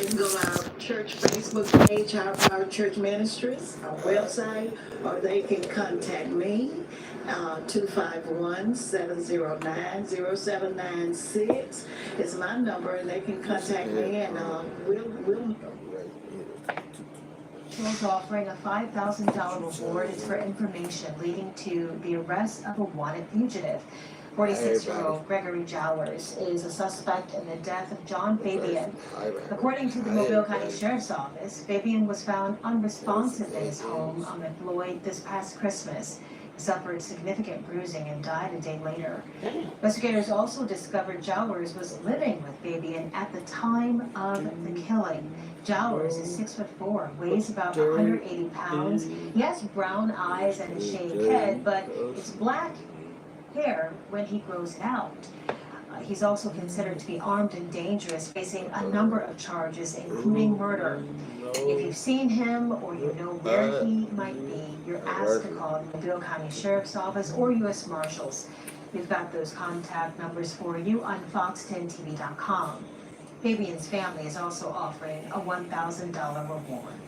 They can go to our church Facebook page, our church ministries, our website, or they can contact me, 251-709-0796 is my number, and they can contact me, and we'll is offering a $5,000 reward. It's for information leading to the arrest of a wanted fugitive. 46-year-old Gregory Jowers is a suspect in the death of John Fabian. According to the Mobile County Sheriff's Office, Fabian was found unresponsive in his home on Floyd this past Christmas. He suffered significant bruising and died a day later. Investigators also discovered Jowers was living with Fabian at the time of the killing. Jowers is 6'4", weighs about 180 pounds. He has brown eyes and a shaved head, but it's black hair when he grows it out. He's also considered to be armed and dangerous, facing a number of charges, including murder. If you've seen him or you know where he might be, you're asked to call the Mobile County Sheriff's Office or U.S. Marshals. We've got those contact numbers for you on fox10tv.com. Fabian's family is also offering a $1,000 reward.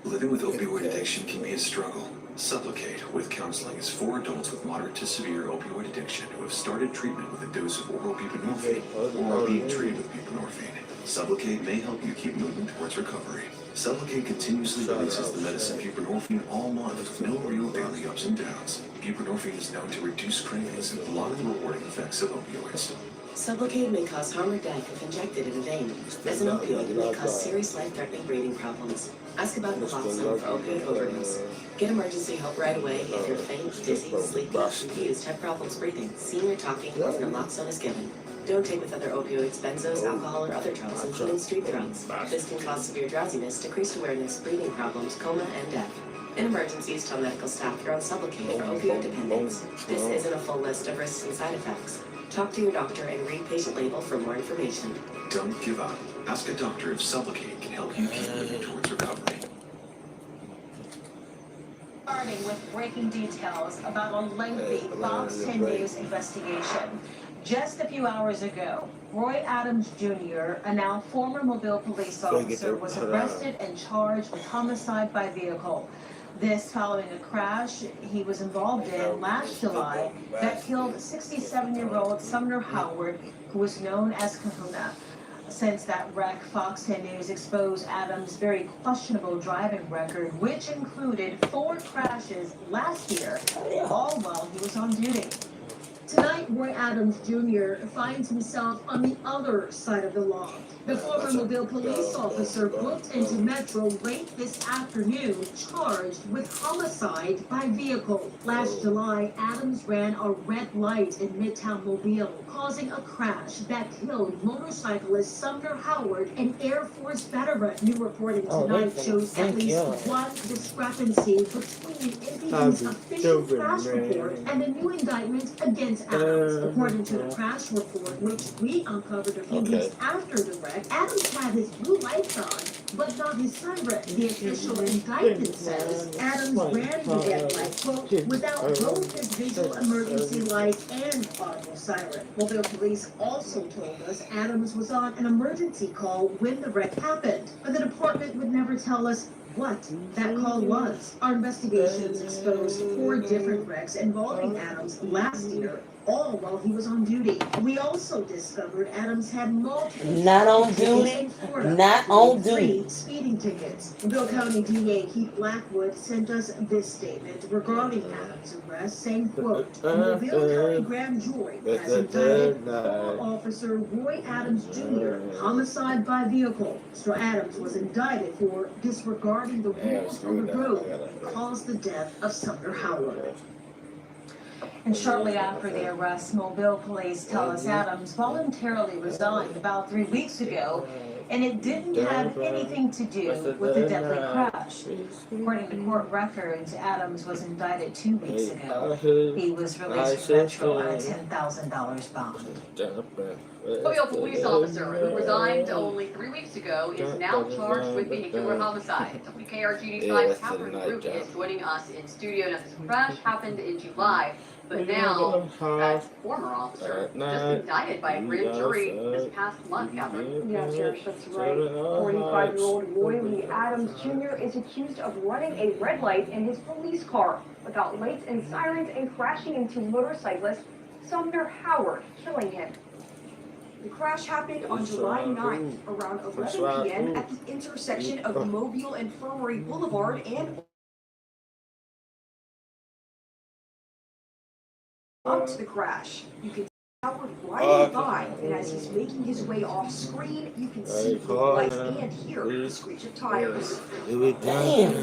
Living with opioid addiction can be a struggle. Supplicate with Counseling is for adults with moderate to severe opioid addiction who have started treatment with a dose of oral buprenorphine or are being treated with buprenorphine. Supplicate may help you keep moving towards recovery. Supplicate continuously releases the medicine buprenorphine all month with no real daily ups and downs. Buprenorphine is known to reduce cravings and block the rewarding effects of opioids. Sublocade may cause harm or death if injected in a vein. As an opioid, it may cause serious life-threatening breathing problems. Ask about naloxone for opioid overdose. Get emergency help right away if you're faint, dizzy, sleepy, confused, have problems breathing, seeing or talking, or if naloxone is given. Don't take with other opioids, benzos, alcohol, or other drugs, including street drugs. This can cause severe drowsiness, decreased awareness, breathing problems, coma, and death. In emergencies, tell medical staff you're on Sublocade for opioid dependence. This isn't a full list of risks and side effects. Talk to your doctor and read patient label for more information. Don't give up. Ask a doctor if Sublocade can help you keep moving towards recovery. Starting with breaking details about a lengthy Fox 10 News investigation. Just a few hours ago, Roy Adams Jr., a now former Mobile police officer, was arrested and charged with homicide by vehicle. This following a crash he was involved in last July that killed 67-year-old Sumner Howard, who was known as Kahuna. Since that wreck, Fox 10 News exposed Adams' very questionable driving record, which included 4 crashes last year, all while he was on duty. Tonight, Roy Adams Jr. finds himself on the other side of the law. The former Mobile police officer booked into Metro late this afternoon, charged with homicide by vehicle. Last July, Adams ran a red light in Midtown Mobile, causing a crash that killed motorcyclist Sumner Howard, an Air Force veteran. New reporting tonight shows at least one discrepancy between Indian's official crash report and the new indictment against Adams. According to the crash report, which we uncovered a few weeks after the wreck, Adams had his blue lights on, but not his siren. The official indictment says Adams ran the red light, quote, without both his visual emergency light and audio siren. Mobile police also told us Adams was on an emergency call when the wreck happened, but the department would never tell us what that call was. Our investigations exposed 4 different wrecks involving Adams last year, all while he was on duty. We also discovered Adams had multiple not on duty, not on duty. Speeding tickets. Mobile County DA Keith Blackwood sent us this statement regarding Adams' arrest, saying, quote, the Mobile County grand jury has indicted former officer Roy Adams Jr. homicide by vehicle. Mr. Adams was indicted for disregarding the rules on the road that caused the death of Sumner Howard. And shortly after the arrest, Mobile police tell us Adams voluntarily resigned about 3 weeks ago, and it didn't have anything to do with the deadly crash. According to court records, Adams was indicted 2 weeks ago. He was released from Metro on a $10,000 bond. Mobile police officer who resigned only 3 weeks ago is now charged with vehicular homicide. WKRGD5's Catherine Root is joining us in studio. Now, this crash happened in July. But now, that former officer just indicted by a grand jury this past month, Catherine. Yeah, Cherish, that's right. 45-year-old Roy Adams Jr. is accused of running a red light in his police car without lights and sirens and crashing into motorcyclist Sumner Howard, killing him. The crash happened on July 9th around 11 p.m. at the intersection of Mobile and Infirmary Boulevard and up to the crash. You can see Howard riding by, and as he's making his way off screen, you can see the lights and hear the screech of tires.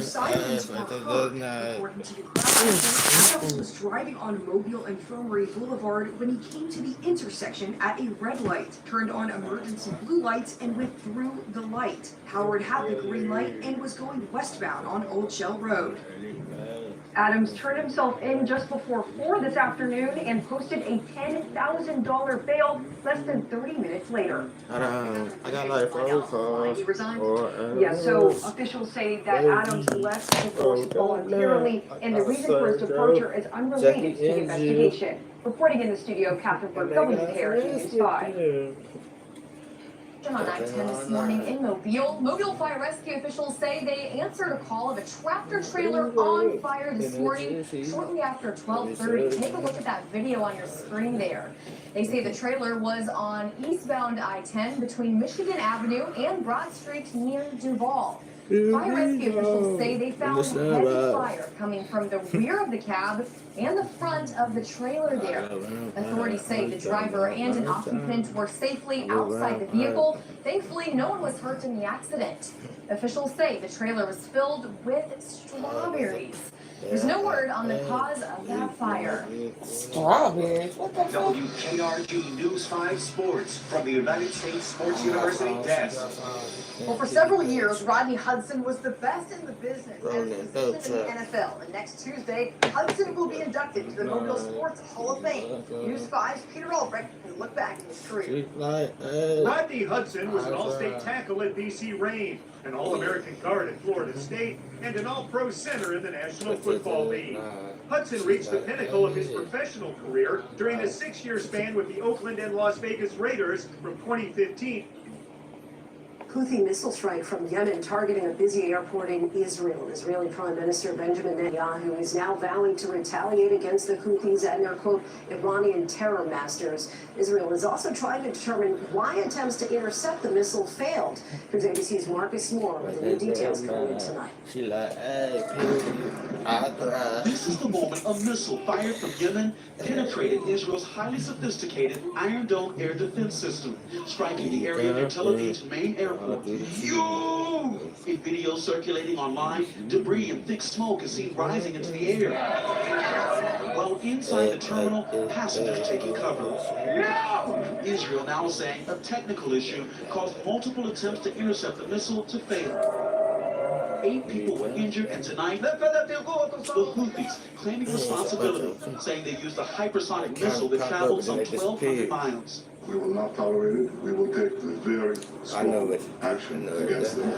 Sirens were heard. According to the crash, Adams was driving on Mobile Infirmary Boulevard when he came to the intersection at a red light, turned on emergency blue lights, and went through the light. Howard had the green light and was going westbound on Old Shell Road. Adams turned himself in just before 4 this afternoon and posted a $10,000 bail less than 30 minutes later. I got like 4 calls. He resigned. Yeah, so officials say that Adams left the force voluntarily, and the reason for his departure is unrelated to the investigation. Reporting in the studio, Catherine Burke, WKRT News 5. On I-10 this morning in Mobile. Mobile fire rescue officials say they answered a call of a tractor trailer on fire this morning shortly after 12:30. Take a look at that video on your screen there. They say the trailer was on eastbound I-10 between Michigan Avenue and Broad Street near Duval. Fire rescue officials say they found heavy fire coming from the rear of the cab and the front of the trailer there. Authorities say the driver and an occupant were safely outside the vehicle. Thankfully, no one was hurt in the accident. Officials say the trailer was filled with strawberries. There's no word on the cause of that fire. Strawberries? What the fuck? WKRG News 5 Sports from the United States Sports University desk. Well, for several years, Rodney Hudson was the best in the business as a position in the NFL. And next Tuesday, Hudson will be inducted to the Mobile Sports Hall of Fame. News 5's Peter Albrecht will look back in his career. Rodney Hudson was an All-State tackle at BC Reign, an All-American guard at Florida State, and an All-Pro center in the National Football League. Hudson reached the pinnacle of his professional career during a 6-year span with the Oakland and Las Vegas Raiders from 2015. Houthi missile strike from Yemen targeting a busy airport in Israel. Israeli Prime Minister Benjamin Netanyahu is now vowing to retaliate against the Houthis and their, quote, Iranian terror masters. Israel is also trying to determine why attempts to intercept the missile failed. Here's ABC's Marcus Moore with the new details coming in tonight. This is the moment a missile fired from Yemen penetrated Israel's highly sophisticated Iron Dome air defense system, striking the area near Tel Aviv's main airport. In video circulating online, debris and thick smoke is seen rising into the air. While inside the terminal, passengers taking cover. Israel now is saying a technical issue caused multiple attempts to intercept the missile to fail. 8 people were injured, and tonight, the Houthis claiming responsibility, saying they used a hypersonic missile that traveled some 1,200 miles. We will not tolerate it. We will take the very strong action against them.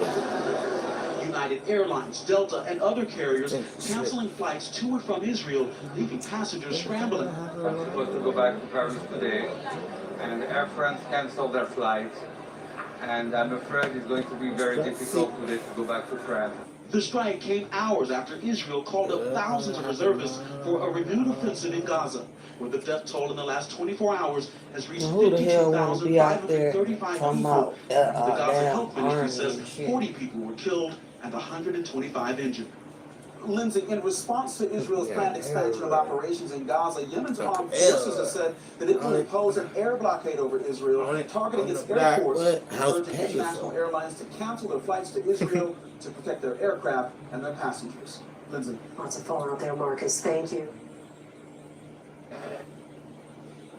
United Airlines, Delta, and other carriers canceling flights to and from Israel, leaving passengers scrambling. I'm supposed to go back to Paris today, and Air France canceled their flight. And I'm afraid it's going to be very difficult today to go back to France. The strike came hours after Israel called up thousands of reservists for a renewed offensive in Gaza, where the death toll in the last 24 hours has reached 52,535 people. The Gaza Health Ministry says 40 people were killed and 125 injured. Lindsay, in response to Israel's planned expansion of operations in Gaza, Yemen's armed forces have said that it will impose an air blockade over Israel, targeting its airports, urging international airlines to cancel their flights to Israel to protect their aircraft and their passengers. Lindsay. Lots of fallout there, Marcus. Thank you.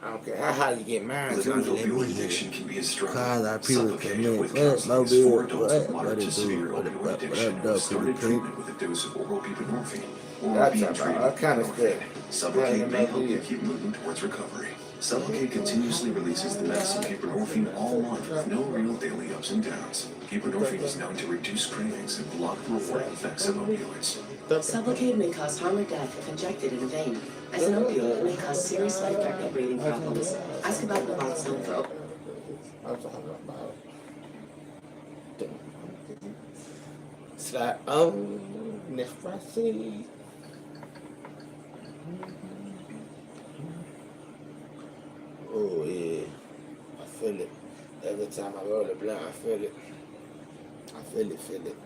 I don't care how you get married to Living with me. opioid addiction can be a struggle. People Suffocate with counseling is for adults with moderate to severe opioid addiction who have started treatment with a dose of oral buprenorphine or are being treated with buprenorphine. Suffocate may help you keep moving towards recovery. Suffocate continuously releases the medicine buprenorphine all month with no real daily ups and downs. Buprenorphine is known to reduce cravings and block the rewarding effects of opioids. Sublocade may cause harm or death if injected in a vein. As an opioid, it may cause serious life-threatening breathing problems. Ask about naloxone for I'm talking about slide on this frosty. Oh yeah, I feel it. Every time I roll the blunt, I feel it. I feel it, feel it.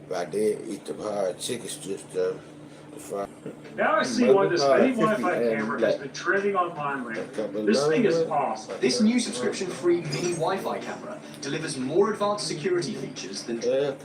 But I did eat the hard chicken strips though. Now I see why this fake Wi-Fi camera has been trending online lately. This thing is awesome. This new subscription-free mini Wi-Fi camera delivers more advanced security features than... Tonight,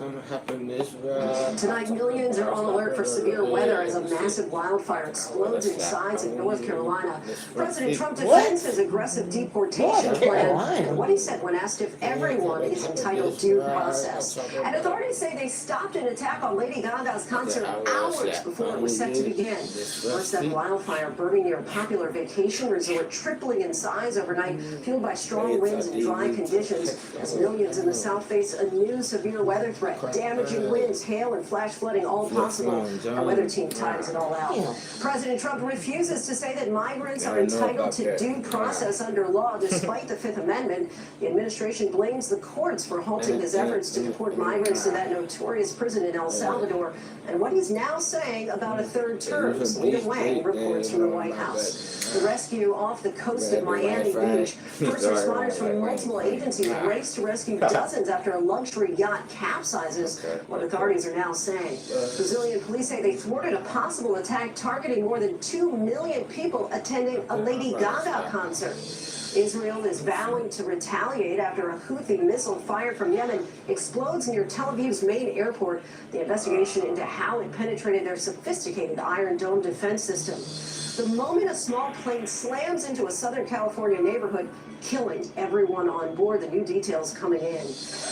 millions are on alert for severe weather as a massive wildfire explodes in sides in North Carolina. President Trump defends his aggressive deportation plan and what he said when asked if everyone is entitled to due process. And authorities say they stopped an attack on Lady Gaga's concert hours before it was set to begin. First, that wildfire burning near a popular vacation resort, tripling in size overnight, fueled by strong winds and dry conditions, as millions in the South face a new severe weather threat. Damaging winds, hail, and flash flooding all possible. Our weather team ties it all out. President Trump refuses to say that migrants are entitled to due process under law, despite the Fifth Amendment. The administration blames the courts for halting his efforts to deport migrants to that notorious prison in El Salvador, and what he's now saying about a third term. Selena Wang reports from the White House. The rescue off the coast of Miami Beach. First responders from multiple agencies race to rescue dozens after a luxury yacht capsizes, what authorities are now saying. Brazilian police say they thwarted a possible attack targeting more than 2 million people attending a Lady Gaga concert. Israel is vowing to retaliate after a Houthi missile fired from Yemen explodes near Tel Aviv's main airport. The investigation into how it penetrated their sophisticated Iron Dome defense system. The moment a small plane slams into a Southern California neighborhood, killing everyone on board. The new details coming in.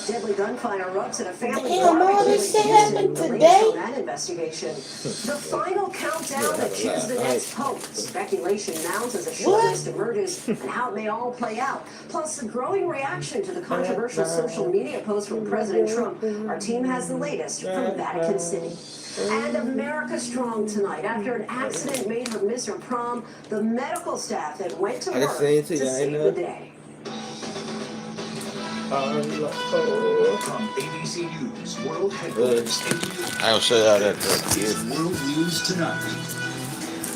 Deadly gunfire erupts at a family barbecue in Houston. The latest on that investigation. The final countdown to choose the next pope. Speculation mounts as a short list emerges and how it may all play out. Plus, the growing reaction to the controversial social media post from President Trump. Our team has the latest from Vatican City. And America strong tonight. After an accident made her miss her prom, the medical staff that went to work to save the day. From ABC News World Headquarters in New York. I'll show y'all that. World News Tonight.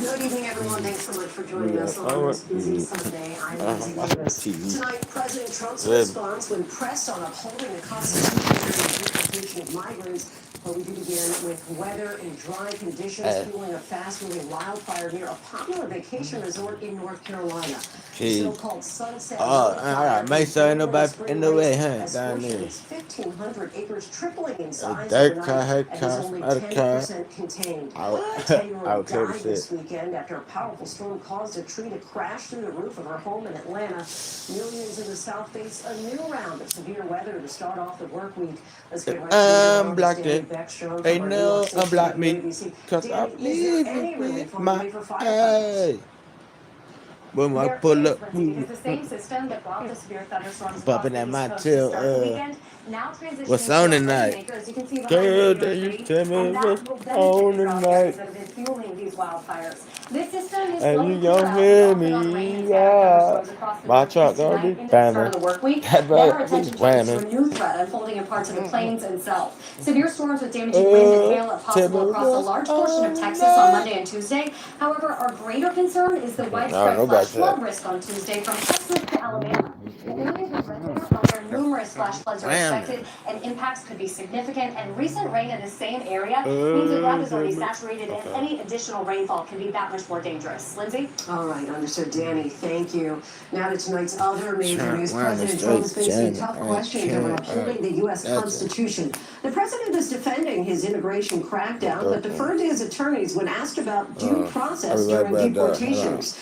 Good evening, everyone. Thanks so much for joining us on this busy Sunday. I'm Lindsay Davis. Tonight, President Trump's response when pressed on upholding the constitutional deportation of migrants. But we do begin with weather and dry conditions fueling a fast-moving wildfire near a popular vacation resort in North Carolina. The so-called Sunset Wildfire. Make sure ain't nobody in the way, huh? Down there. 1,500 acres tripling in size overnight and is only 10% contained. A 10-year-old died this weekend after a powerful storm caused a tree to crash through the roof of her home in Atlanta. Millions in the South face a new round of severe weather to start off the work week. Let's get right to it. They know unblock me because I believe in my eye. When I pull up, it's the same system that brought the severe thunderstorms bumping at my tail. now transitioning what's on tonight? Girl, they used to tell me what's on tonight. That have been fueling these wildfires. This system is and you don't hear me, yeah. My truck gonna be spamming. That brother be spamming. A new threat unfolding in parts of the plains and south. Severe storms with damaging wind and hail are possible across a large portion of Texas on Monday and Tuesday. However, our greater concern is the widespread flash flood risk on Tuesday from Texas to Alabama. Numerous flash floods are expected, and impacts could be significant. And recent rain in the same area means the ground is already saturated, and any additional rainfall can be that much more dangerous. Lindsay? All right, understood. Danny, thank you. Now to tonight's other major news. President Trump is facing tough questions over upholding the U.S. Constitution. The president is defending his immigration crackdown, but deferred to his attorneys when asked about due process during deportations.